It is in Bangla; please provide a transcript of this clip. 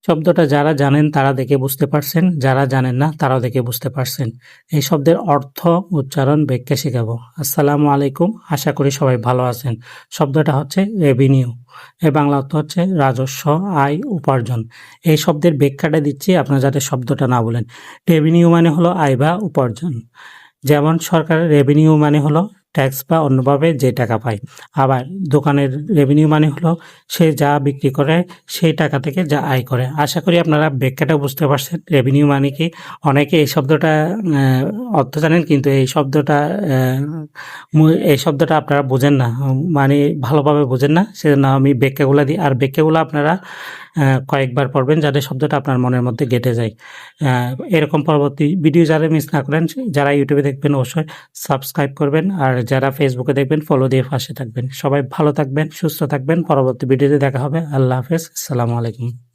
শব্দটা যারা জানেন তারা দেখে বুঝতে পারছেন, যারা জানেন না তারাও দেখে বুঝতে পারছেন। এই শব্দের অর্থ, উচ্চারণ, ব্যাখ্যা শেখাবো। আসসালামু আলাইকুম, আশা করি সবাই ভালো আছেন। শব্দটা হচ্ছে রেভিনিউ। এর বাংলা অর্থ হচ্ছে রাজস্ব, আয়, উপার্জন। এই শব্দের ব্যাখ্যাটা দিচ্ছি আপনারা যাতে শব্দটা না বলেন। রেভিনিউ মানে হলো আয় বা উপার্জন। যেমন সরকারের রেভিনিউ মানে হলো ট্যাক্স বা অন্যভাবে যে টাকা পায়। আবার দোকানের রেভিনিউ মানে হলো সে যা বিক্রি করে সেই টাকা থেকে যা আয় করে। আশা করি আপনারা ব্যাখ্যাটা বুঝতে পারছেন। রেভিনিউ মানে কি? অনেকে এই শব্দটা অর্থ জানেন কিন্তু এই শব্দটা আপনারা বোঝেন না, মানে ভালোভাবে বোঝেন না। সেজন্য আমি ব্যাখ্যাগুলা দিই। আর ব্যাখ্যাগুলো আপনারা কয়েকবার পড়বেন যাতে শব্দটা আপনার মনের মধ্যে গেঁথে যায়। এরকম পরবর্তী ভিডিও যারা মিস না করেন, যারা ইউটিউবে দেখবেন অবশ্যই সাবস্ক্রাইব করবেন, আর যারা ফেসবুকে দেখবেন ফলো দিয়ে পাশে থাকবেন। সবাই ভালো থাকবেন, সুস্থ থাকবেন। পরবর্তী ভিডিওতে দেখা হবে। আল্লাহ হাফেজ, আসসালামু আলাইকুম।